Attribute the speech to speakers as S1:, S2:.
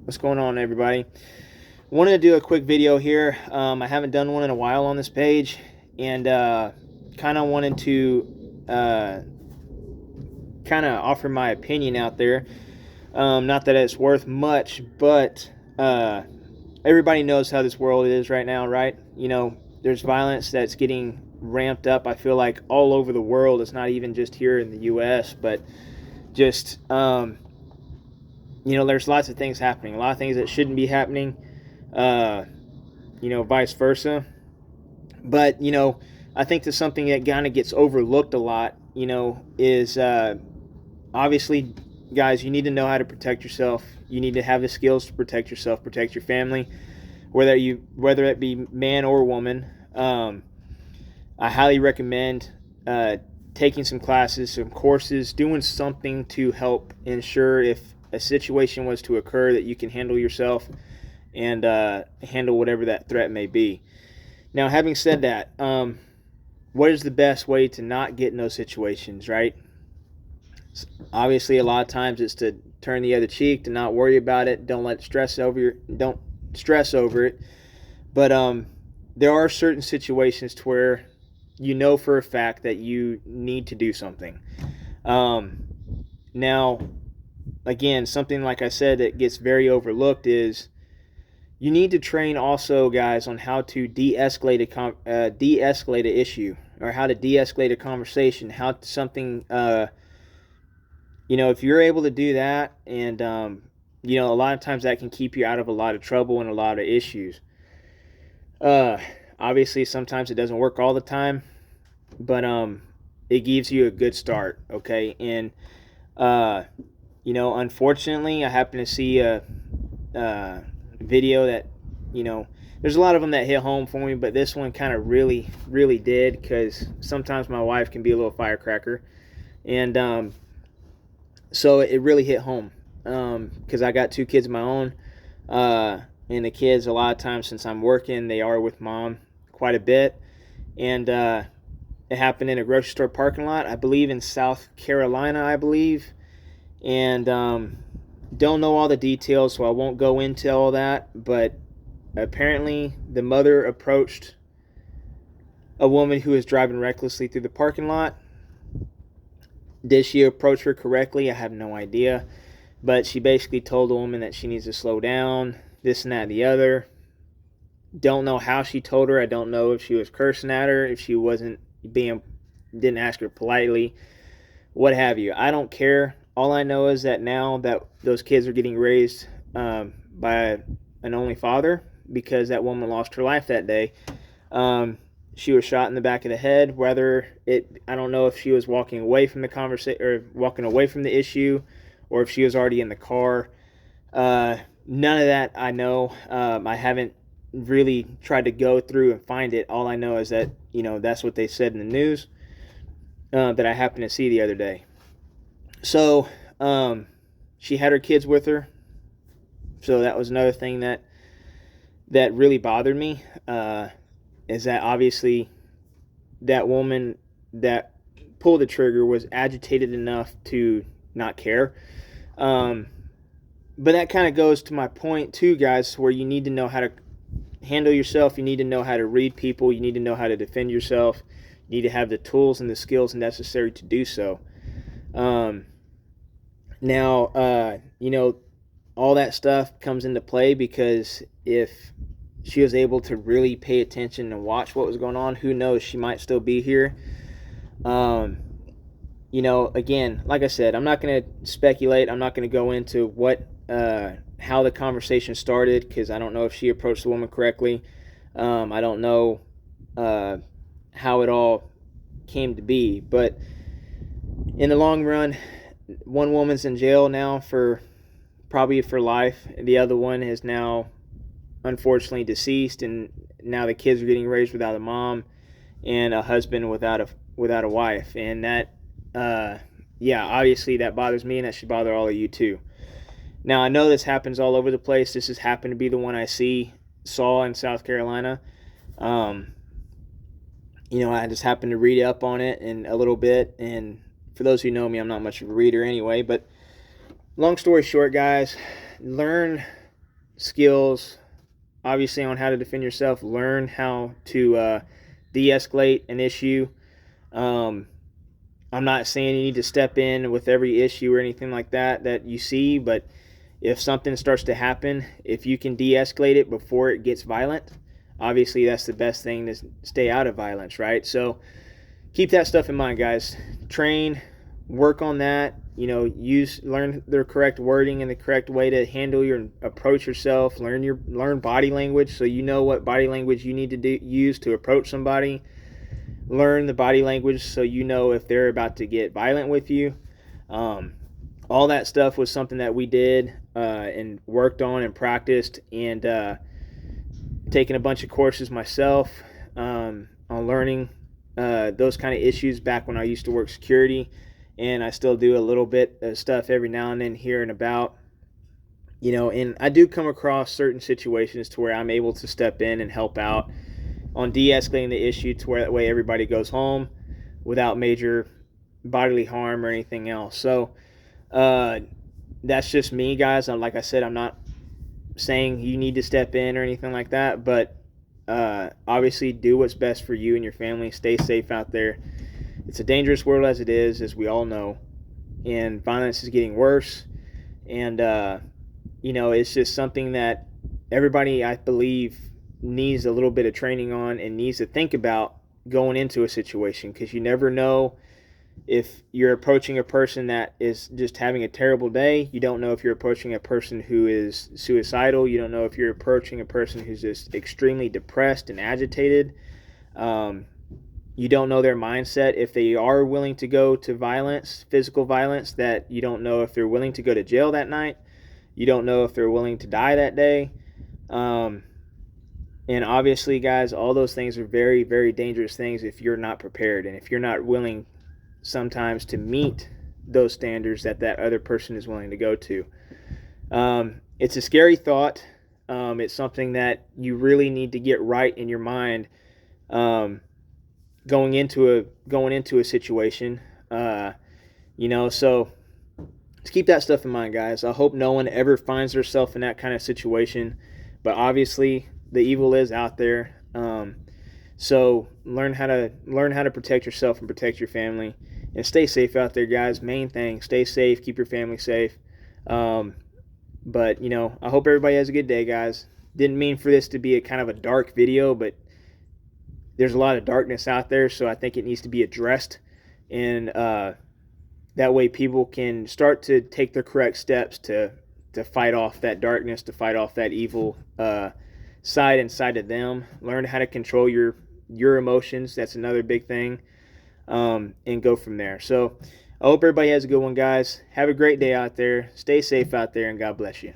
S1: What's going on, everybody? Wanted to do a quick video here. I haven't done one in a while on this page, and kind of wanted to kind of offer my opinion out there. Not that it's worth much, but everybody knows how this world is right now, right? There's violence that's getting ramped up. I feel like all over the world. It's not even just here in the U.S., but just there's lots of things happening. A lot of things that shouldn't be happening. Uh, Vice versa. But I think that something that kind of gets overlooked a lot, is obviously, guys, you need to know how to protect yourself. You need to have the skills to protect yourself, protect your family, whether it be man or woman. I highly recommend taking some classes, some courses, doing something to help ensure if a situation was to occur that you can handle yourself and handle whatever that threat may be. Now, having said that, what is the best way to not get in those situations, right? Obviously, a lot of times it's to turn the other cheek, to not worry about it, don't stress over it. But there are certain situations to where you know for a fact that you need to do something. Now, again, something like I said that gets very overlooked is you need to train also, guys, on how to de-escalate an issue, or how to de-escalate a conversation, how to something, if you're able to do that, and, a lot of times that can keep you out of a lot of trouble and a lot of issues. Obviously, sometimes it doesn't work all the time, but it gives you a good start, okay? And, unfortunately, I happen to see a video that, there's a lot of them that hit home for me, but this one kind of really, really did, because sometimes my wife can be a little firecracker. And so it really hit home, because I got two kids of my own. And the kids, a lot of times since I'm working, they are with mom quite a bit. And it happened in a grocery store parking lot, I believe in South Carolina, I believe. And don't know all the details, so I won't go into all that. But apparently the mother approached a woman who was driving recklessly through the parking lot. Did she approach her correctly? I have no idea. But she basically told the woman that she needs to slow down, this and that and the other. Don't know how she told her. I don't know if she was cursing at her, if she didn't ask her politely, what have you. I don't care. All I know is that now that those kids are getting raised by an only father, because that woman lost her life that day. She was shot in the back of the head. I don't know if she was walking away from the conversation or walking away from the issue, or if she was already in the car. None of that I know. I haven't really tried to go through and find it. All I know is that, that's what they said in the news that I happened to see the other day. So she had her kids with her. So that was another thing that really bothered me, is that obviously that woman that pulled the trigger was agitated enough to not care. But that kind of goes to my point too, guys, where you need to know how to handle yourself. You need to know how to read people. You need to know how to defend yourself. You need to have the tools and the skills necessary to do so. Now, all that stuff comes into play, because if she was able to really pay attention and watch what was going on, who knows, she might still be here. Again, like I said, I'm not going to speculate. I'm not going to go into how the conversation started, because I don't know if she approached the woman correctly. I don't know how it all came to be. But in the long run, one woman's in jail now probably for life. The other one is now unfortunately deceased, and now the kids are getting raised without a mom and a husband without a wife. And that, obviously that bothers me, and that should bother all of you too. Now, I know this happens all over the place. This has happened to be the one I saw in South Carolina. I just happened to read up on it and a little bit. And for those who know me, I'm not much of a reader anyway. But long story short, guys, learn skills, obviously, on how to defend yourself. Learn how to de-escalate an issue. I'm not saying you need to step in with every issue or anything like that you see, but if something starts to happen, if you can de-escalate it before it gets violent, obviously that's the best thing to stay out of violence, right? So keep that stuff in mind, guys. Train, work on that. Learn the correct wording and the correct way to handle your approach yourself. Learn body language, so you know what body language you need to use to approach somebody. Learn the body language so you know if they're about to get violent with you. All that stuff was something that we did and worked on and practiced, and taking a bunch of courses myself on learning those kind of issues back when I used to work security. And I still do a little bit of stuff every now and then here and about, and I do come across certain situations to where I'm able to step in and help out on de-escalating the issue to where that way everybody goes home without major bodily harm or anything else. So that's just me, guys. Like I said, I'm not saying you need to step in or anything like that, but obviously do what's best for you and your family. Stay safe out there. It's a dangerous world as it is, as we all know, and violence is getting worse. And it's just something that everybody, I believe, needs a little bit of training on and needs to think about going into a situation, because you never know if you're approaching a person that is just having a terrible day. You don't know if you're approaching a person who is suicidal. You don't know if you're approaching a person who's just extremely depressed and agitated. You don't know their mindset. If they are willing to go to violence, physical violence, that you don't know if they're willing to go to jail that night. You don't know if they're willing to die that day. And obviously, guys, all those things are very, very dangerous things if you're not prepared and if you're not willing sometimes to meet those standards that other person is willing to go to. It's a scary thought. It's something that you really need to get right in your mind going into a situation. So let's keep that stuff in mind, guys. I hope no one ever finds themselves in that kind of situation, but obviously the evil is out there. So learn how to protect yourself and protect your family, and stay safe out there, guys. Main thing, stay safe, keep your family safe. But I hope everybody has a good day, guys. Didn't mean for this to be a kind of a dark video, but there's a lot of darkness out there, so I think it needs to be addressed, and that way people can start to take the correct steps to fight off that darkness, to fight off that evil side inside of them. Learn how to control your emotions. That's another big thing, and go from there. So I hope everybody has a good one, guys. Have a great day out there. Stay safe out there, and God bless you.